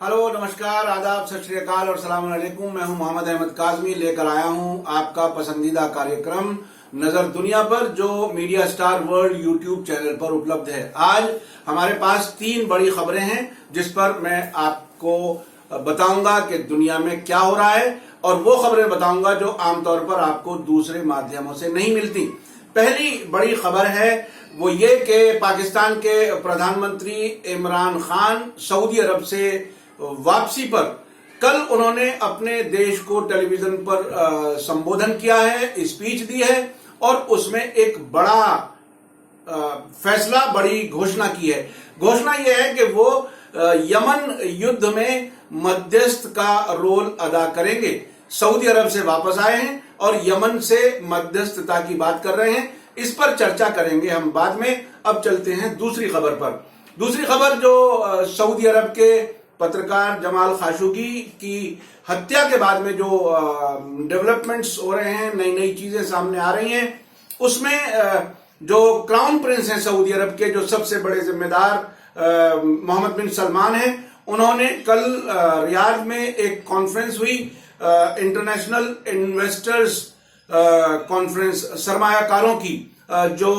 Hello, नमस्कार, आदाब, सत श्री अकाल और सलाम अलैकुम। मैं हूं मोहम्मद अहमद काज़मी, लेकर आया हूं आपका पसंदीदा कार्यक्रम नजर दुनिया पर, जो media star world YouTube channel पर उपलब्ध है। आज हमारे पास 3 बड़ी खबरें हैं जिस पर मैं आपको बताऊंगा कि दुनिया में क्या हो रहा है, और वो खबरें बताऊंगा जो आमतौर पर आपको दूसरे माध्यमों से नहीं मिलती। पहली बड़ी खबर है वो ये कि पाकिस्तान के प्रधानमंत्री इमरान खान सऊदी अरब से वापसी पर कल उन्होंने अपने देश को टेलीविजन पर संबोधन किया है, स्पीच दी है, और उसमें एक बड़ा फैसला, बड़ी घोषणा की है। घोषणा यह है कि वो यमन युद्ध में मध्यस्थ का रोल अदा करेंगे। सऊदी अरब से वापस आए हैं और यमन से मध्यस्थता की बात कर रहे हैं। इस पर चर्चा करेंगे हम बाद में। अब चलते हैं दूसरी खबर पर। दूसरी खबर जो सऊदी अरब के पत्रकार जमाल खाशोगी की हत्या के बाद में जो डेवलपमेंट्स हो रहे हैं, नई नई चीजें सामने आ रही हैं, उसमें जो क्राउन प्रिंस हैं सऊदी अरब के, जो सबसे बड़े जिम्मेदार मोहम्मद बिन सलमान हैं, उन्होंने कल रियाद में एक कॉन्फ्रेंस हुई, इंटरनेशनल इन्वेस्टर्स कॉन्फ्रेंस, सरमायाकारों की, जो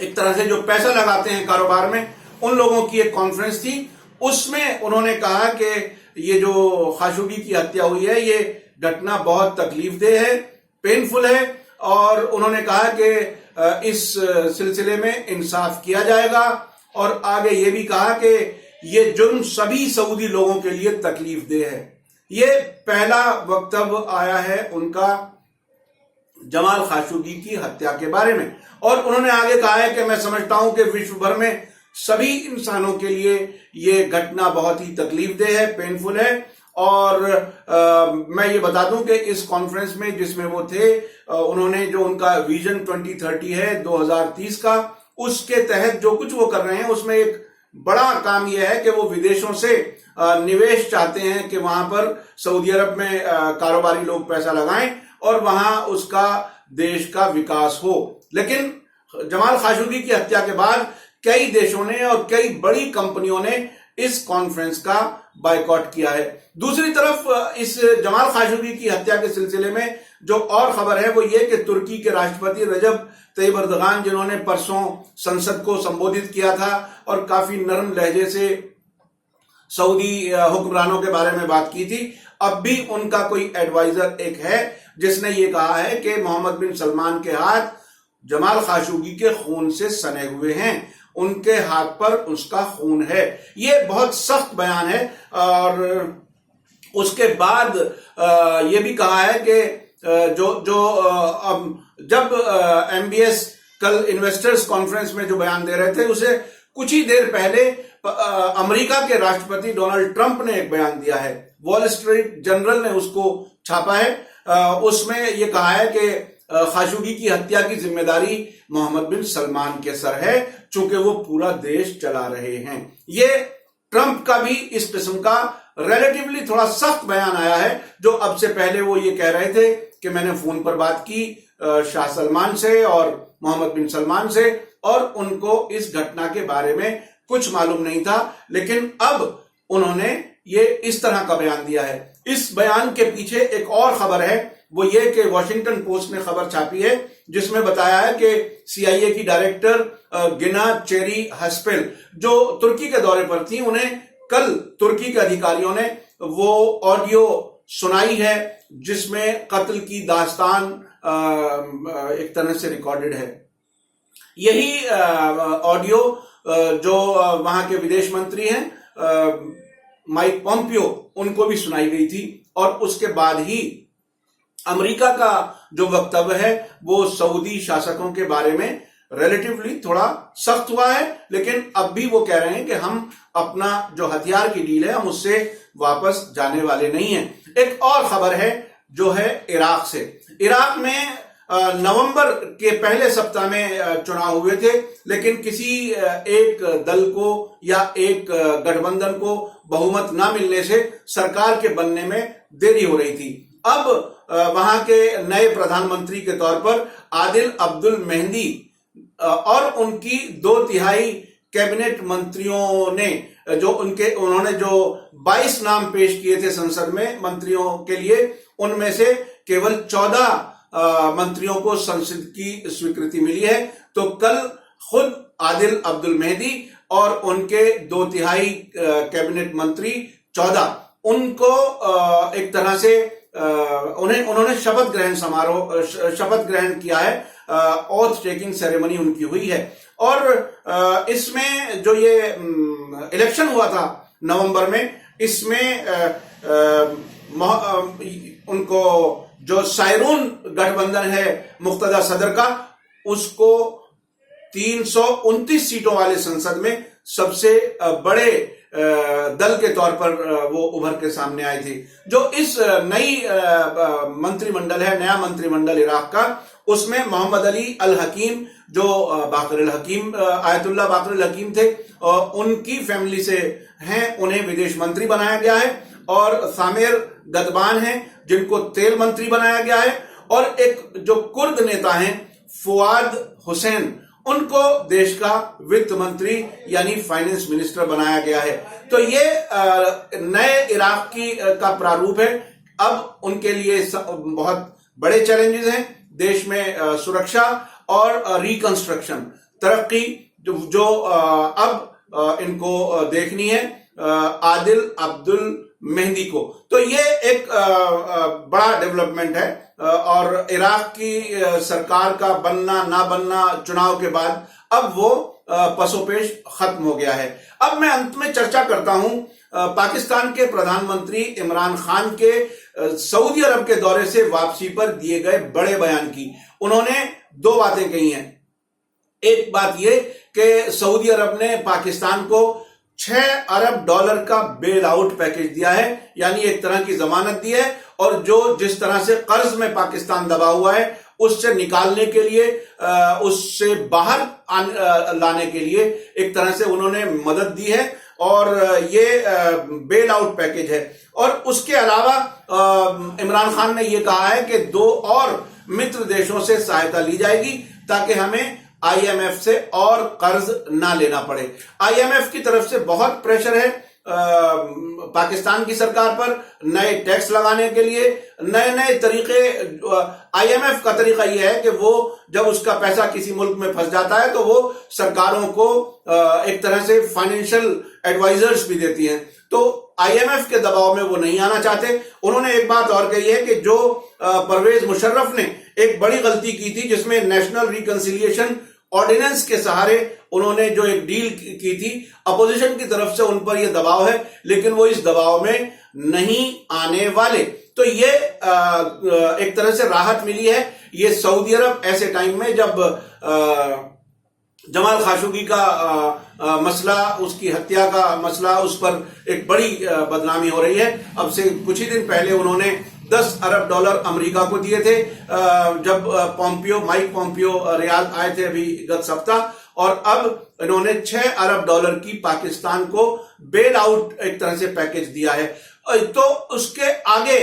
एक तरह से जो पैसा लगाते हैं कारोबार में, उन लोगों की एक कॉन्फ्रेंस थी। उसमें उन्होंने कहा कि ये जो खाशोगी की हत्या हुई है, ये घटना बहुत तकलीफदेह है, पेनफुल है, और उन्होंने कहा कि इस सिलसिले में इंसाफ किया जाएगा। और आगे ये भी कहा कि ये जुर्म सभी सऊदी लोगों के लिए तकलीफदेह है। ये पहला वक्तव्य आया है उनका जमाल खाशोगी की हत्या के बारे में। और उन्होंने आगे कहा है कि मैं समझता हूं कि विश्व भर में सभी इंसानों के लिए ये घटना बहुत ही तकलीफदेह है, पेनफुल है। और मैं ये बता दूं कि इस कॉन्फ्रेंस में जिसमें वो थे, उन्होंने जो उनका विजन 2030 है 2030 का, उसके तहत जो कुछ वो कर रहे हैं, उसमें एक बड़ा काम यह है कि वो विदेशों से निवेश चाहते हैं कि वहां पर सऊदी अरब में कारोबारी लोग पैसा लगाएं और वहां उसका देश का विकास हो। लेकिन जमाल खाशोगी की हत्या के बाद कई देशों ने और कई बड़ी कंपनियों ने इस कॉन्फ्रेंस का बायकॉट किया है। दूसरी तरफ इस जमाल खाशोगी की हत्या के सिलसिले में जो और खबर है वो ये कि तुर्की के राष्ट्रपति रजब तैयब एर्दोगान, जिन्होंने परसों संसद को संबोधित किया था और काफी नरम लहजे से सऊदी हुक्मरानों के बारे में बात की थी, अब भी उनका कोई एडवाइजर एक है जिसने ये कहा है कि मोहम्मद बिन सलमान के हाथ जमाल खाशोगी के खून से सने हुए हैं, उनके हाथ पर उसका खून है। ये बहुत सख्त बयान है। और उसके बाद ये भी कहा है कि जब MBS कल इन्वेस्टर्स कॉन्फ्रेंस में जो बयान दे रहे थे, उसे कुछ ही देर पहले अमेरिका के राष्ट्रपति डोनाल्ड ट्रंप ने एक बयान दिया है। वॉल स्ट्रीट जर्नल ने उसको छापा है। उसमें ये कहा है कि खाशोगी की हत्या की जिम्मेदारी मोहम्मद बिन सलमान के सर है, चूंकि वो पूरा देश चला रहे हैं। ये ट्रंप का भी इस किस्म का रिलेटिवली थोड़ा सख्त बयान आया है, जो अब से पहले वो ये कह रहे थे कि मैंने फोन पर बात की शाह सलमान से और मोहम्मद बिन सलमान से, और उनको इस घटना के बारे में कुछ मालूम नहीं था। लेकिन अब उन्होंने ये इस तरह का बयान दिया है। इस बयान के पीछे एक और खबर है, वो ये कि वॉशिंगटन पोस्ट ने खबर छापी है जिसमें बताया है कि CIA की डायरेक्टर गिना चेरी हस्पेल, जो तुर्की के दौरे पर थी, उन्हें कल तुर्की के अधिकारियों ने वो ऑडियो सुनाई है जिसमें कत्ल की दास्तान एक तरह से रिकॉर्डेड है। यही ऑडियो जो वहां के विदेश मंत्री हैं माइक पॉम्पियो, उनको भी सुनाई गई थी। और उसके बाद ही अमेरिका का जो वक्तव्य है वो सऊदी शासकों के बारे में रिलेटिवली थोड़ा सख्त हुआ है, लेकिन अब भी वो कह रहे हैं कि हम अपना जो हथियार की डील है, हम उससे वापस जाने वाले नहीं हैं। एक और खबर है जो है इराक से। इराक में नवंबर के पहले सप्ताह में चुनाव हुए थे, लेकिन किसी एक दल को या एक गठबंधन को बहुमत ना मिलने से सरकार के बनने में देरी हो रही थी। अब वहां के नए प्रधानमंत्री के तौर पर आदिल अब्दुल मेहदी और उनकी 2/3 कैबिनेट मंत्रियों ने जो उन्होंने जो 22 नाम पेश किए थे संसद में मंत्रियों के लिए, उनमें से केवल 14 मंत्रियों को संसद की स्वीकृति मिली है। तो कल खुद आदिल अब्दुल मेहदी और उनके 2/3 कैबिनेट मंत्री 14 उनको एक तरह से उन्होंने शपथ ग्रहण किया है। ओथ टेकिंग सेरेमनी उनकी हुई है। और इसमें जो ये इलेक्शन हुआ था नवंबर में, इसमें उनको जो सायरून गठबंधन है मुक्तदा सदर का, उसको 329 सीटों वाले संसद में सबसे बड़े दल के तौर पर वो उभर के सामने आए थे। जो इस नई मंत्रिमंडल है, नया मंत्रिमंडल इराक का, उसमें मोहम्मद अली अल हकीम, जो बाकर अल हकीम आयतुल्ला बाकर अल हकीम थे, उनकी फैमिली से हैं, उन्हें विदेश मंत्री बनाया गया है। और सामेर गदबान हैं, जिनको तेल मंत्री बनाया गया है। और एक जो कुर्द नेता हैं फुआद हुसैन, उनको देश का वित्त मंत्री यानी फाइनेंस मिनिस्टर बनाया गया है। तो ये नए इराक का प्रारूप है। अब उनके लिए बहुत बड़े चैलेंजेस हैं, देश में सुरक्षा और रिकंस्ट्रक्शन, तरक्की जो अब इनको देखनी है आदिल अब्दुल मेहदी को। तो ये एक बड़ा डेवलपमेंट है। और इराक की सरकार का बनना ना बनना चुनाव के बाद अब वो पसोपेश खत्म हो गया है। अब मैं अंत में चर्चा करता हूं पाकिस्तान के प्रधानमंत्री इमरान खान के सऊदी अरब के दौरे से वापसी पर दिए गए बड़े बयान की। उन्होंने 2 बातें कही हैं। एक बात ये कि सऊदी अरब ने पाकिस्तान को $6 अरब का बेल आउट पैकेज दिया है, यानी एक तरह की जमानत दी है। और जिस तरह से कर्ज में पाकिस्तान दबा हुआ है, उससे निकालने के लिए, उससे बाहर लाने के लिए एक तरह से उन्होंने मदद दी है। और ये बेल आउट पैकेज है। और उसके अलावा इमरान खान ने यह कहा है कि 2 और मित्र देशों से सहायता ली जाएगी ताकि हमें IMF से और कर्ज ना लेना पड़े। IMF की तरफ से बहुत प्रेशर है पाकिस्तान की सरकार पर, नए टैक्स लगाने के लिए, नए तरीके। IMF का तरीका यह है कि वो जब उसका पैसा किसी मुल्क में फंस जाता है तो वो सरकारों को एक तरह से फाइनेंशियल एडवाइजर्स भी देती हैं। तो IMF के दबाव में वो नहीं आना चाहते। उन्होंने एक बात और कही है कि जो परवेज मुशर्रफ ने एक बड़ी गलती की थी, जिसमें नेशनल रिकंसिलिएशन ऑर्डिनेंस के सहारे उन्होंने जो एक डील की थी, अपोजिशन की तरफ से उन पर यह दबाव है, लेकिन वो इस दबाव में नहीं आने वाले। तो ये एक तरह से राहत मिली है। ये सऊदी अरब ऐसे टाइम में जब जमाल खाशोगी का मसला, उसकी हत्या का मसला, उस पर एक बड़ी बदनामी हो रही है। अब से कुछ ही दिन पहले उन्होंने $10 अरब अमेरिका को दिए थे, जब माइक पॉम्पियो रियाद आए थे अभी गत सप्ताह। और अब इन्होंने $6 अरब की पाकिस्तान को बेल आउट एक तरह से पैकेज दिया है। तो उसके आगे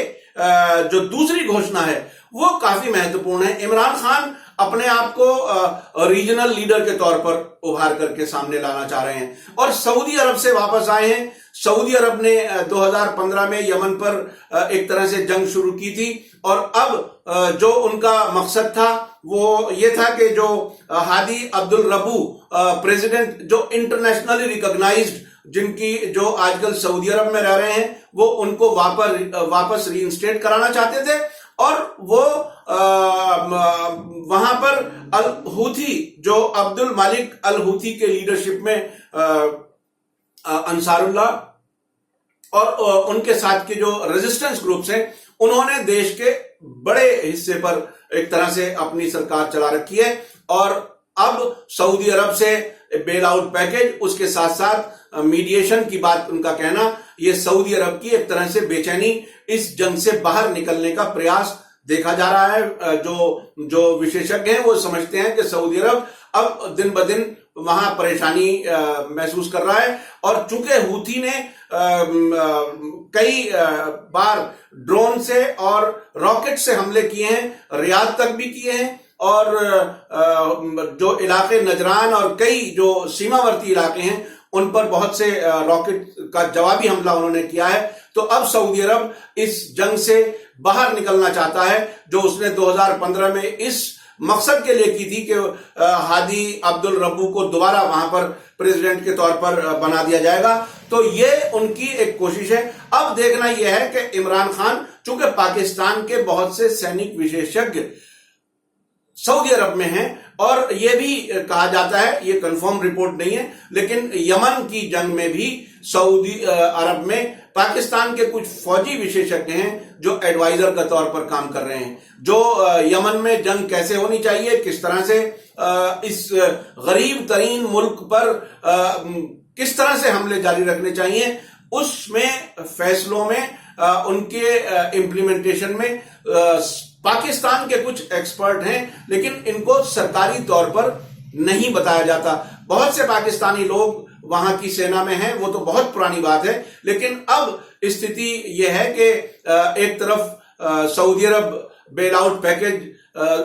जो दूसरी घोषणा है वो काफी महत्वपूर्ण है। इमरान खान अपने आप को रीजनल लीडर के तौर पर उभार करके सामने लाना चाह रहे हैं और सऊदी अरब से वापस आए हैं। सऊदी अरब ने 2015 में यमन पर एक तरह से जंग शुरू की थी और अब जो उनका मकसद था वो ये था कि जो हादी अब्दुल रबू प्रेसिडेंट, जो इंटरनेशनली रिकॉग्नाइज्ड, जिनकी जो आजकल सऊदी अरब में रह रहे हैं, वो उनको वापस रीइंस्टेट कराना चाहते थे। और वो वहां पर अल हूथी, जो अब्दुल मालिक अल हूथी के लीडरशिप में अंसारुल्लाह और उनके साथ के जो रेजिस्टेंस ग्रुप्स हैं, उन्होंने देश के बड़े हिस्से पर एक तरह से अपनी सरकार चला रखी है। और अब सऊदी अरब से बेल आउट पैकेज, उसके साथ साथ मीडिएशन की बात, उनका कहना, ये सऊदी अरब की एक तरह से बेचैनी, इस जंग से बाहर निकलने का प्रयास देखा जा रहा है। जो विशेषज्ञ हैं वो समझते हैं कि सऊदी अरब अब दिन ब दिन वहां परेशानी महसूस कर रहा है। और चूंकि हूथी ने कई बार ड्रोन से और रॉकेट से हमले किए हैं, रियाद तक भी किए हैं, और जो इलाके नजरान और कई जो सीमावर्ती इलाके हैं उन पर बहुत से रॉकेट का जवाबी हमला उन्होंने किया है। तो अब सऊदी अरब इस जंग से बाहर निकलना चाहता है, जो उसने 2015 में इस मकसद के लिए की थी कि हादी अब्दुल रब्बू को दोबारा वहां पर प्रेसिडेंट के तौर पर बना दिया जाएगा। तो ये उनकी एक कोशिश है। अब देखना यह है कि इमरान खान, चूंकि पाकिस्तान के बहुत से सैनिक विशेषज्ञ सऊदी अरब में हैं, और यह भी कहा जाता है, ये कंफर्म रिपोर्ट नहीं है, लेकिन यमन की जंग में भी सऊदी अरब में पाकिस्तान के कुछ फौजी विशेषज्ञ हैं जो एडवाइजर के तौर पर काम कर रहे हैं, जो यमन में जंग कैसे होनी चाहिए, किस तरह से इस गरीब तरीन मुल्क पर किस तरह से हमले जारी रखने चाहिए, उसमें फैसलों में उनके इम्प्लीमेंटेशन में पाकिस्तान के कुछ एक्सपर्ट हैं, लेकिन इनको सरकारी तौर पर नहीं बताया जाता। बहुत से पाकिस्तानी लोग वहां की सेना में हैं, वो तो बहुत पुरानी बात है, लेकिन अब स्थिति यह है कि एक तरफ सऊदी अरब बेल आउट पैकेज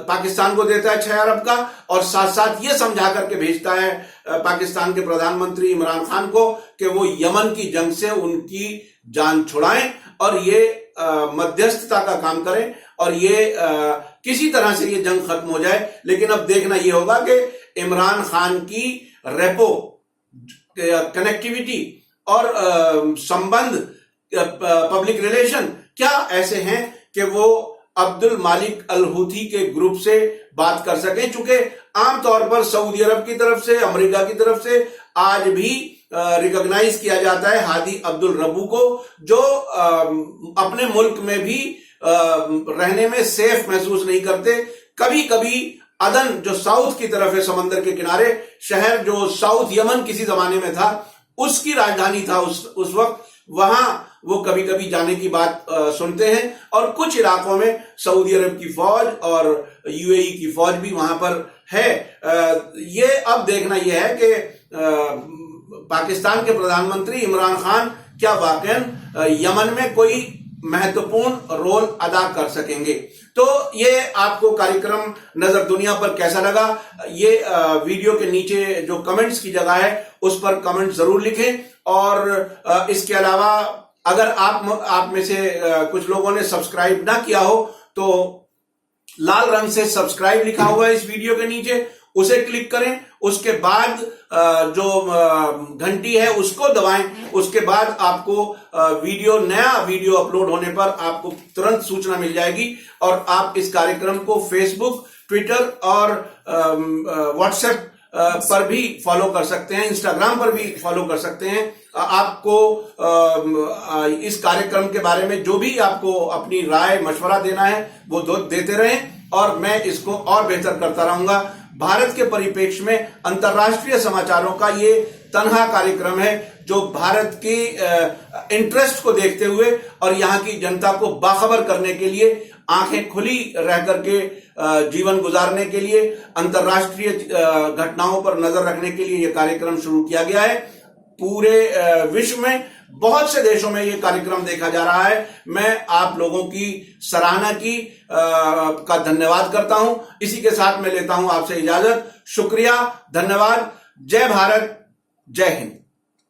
पाकिस्तान को देता है 6 अरब का, और साथ साथ ये समझा करके भेजता है पाकिस्तान के प्रधानमंत्री इमरान खान को कि वो यमन की जंग से उनकी जान छुड़ाएं और ये मध्यस्थता का काम करें, और ये किसी तरह से ये जंग खत्म हो जाए। लेकिन अब देखना ये होगा कि इमरान खान की रेपो, कनेक्टिविटी और संबंध, पब्लिक रिलेशन क्या ऐसे हैं कि वो अब्दुल मालिक अल हूथी के ग्रुप से बात कर सकें। चूंकि आमतौर पर सऊदी अरब की तरफ से, अमेरिका की तरफ से आज भी रिकॉग्नाइज किया जाता है हादी अब्दुल रब्बू को, जो अपने मुल्क में भी रहने में सेफ महसूस नहीं करते। कभी कभी अदन, जो साउथ की तरफ है समंदर के किनारे, शहर जो साउथ यमन किसी जमाने में था, उसकी राजधानी था उस वक्त, वहां वो कभी कभी जाने की बात सुनते हैं। और कुछ इलाकों में सऊदी अरब की फौज और यूएई की फौज भी वहां पर है। ये अब देखना यह है कि पाकिस्तान के प्रधानमंत्री इमरान खान क्या वाकई यमन में कोई महत्वपूर्ण रोल अदा कर सकेंगे। तो ये आपको कार्यक्रम नजर दुनिया पर कैसा लगा, ये वीडियो के नीचे जो कमेंट्स की जगह है उस पर कमेंट जरूर लिखें। और इसके अलावा अगर आप में से कुछ लोगों ने सब्सक्राइब ना किया हो तो लाल रंग से सब्सक्राइब लिखा हुआ है इस वीडियो के नीचे, उसे क्लिक करें। उसके बाद जो घंटी है उसको दबाएं। उसके बाद आपको नया वीडियो अपलोड होने पर आपको तुरंत सूचना मिल जाएगी, और आप इस कार्यक्रम को फेसबुक, ट्विटर और व्हाट्सएप पर भी फॉलो कर सकते हैं, इंस्टाग्राम पर भी फॉलो कर सकते हैं। आपको इस कार्यक्रम के बारे में जो भी आपको अपनी राय मशवरा देना है वो देते रहें, और मैं इसको और बेहतर करता रहूंगा। भारत के परिप्रेक्ष्य में अंतर्राष्ट्रीय समाचारों का ये तनहा कार्यक्रम है जो भारत की इंटरेस्ट को देखते हुए और यहाँ की जनता को बाखबर करने के लिए, आंखें खुली रह करके जीवन गुजारने के लिए, अंतर्राष्ट्रीय घटनाओं पर नजर रखने के लिए ये कार्यक्रम शुरू किया गया है। पूरे विश्व में बहुत से देशों में ये कार्यक्रम देखा जा रहा है। मैं आप लोगों की सराहना का धन्यवाद करता हूं। इसी के साथ मैं लेता हूं आपसे इजाजत। शुक्रिया, धन्यवाद। जय भारत, जय हिंद।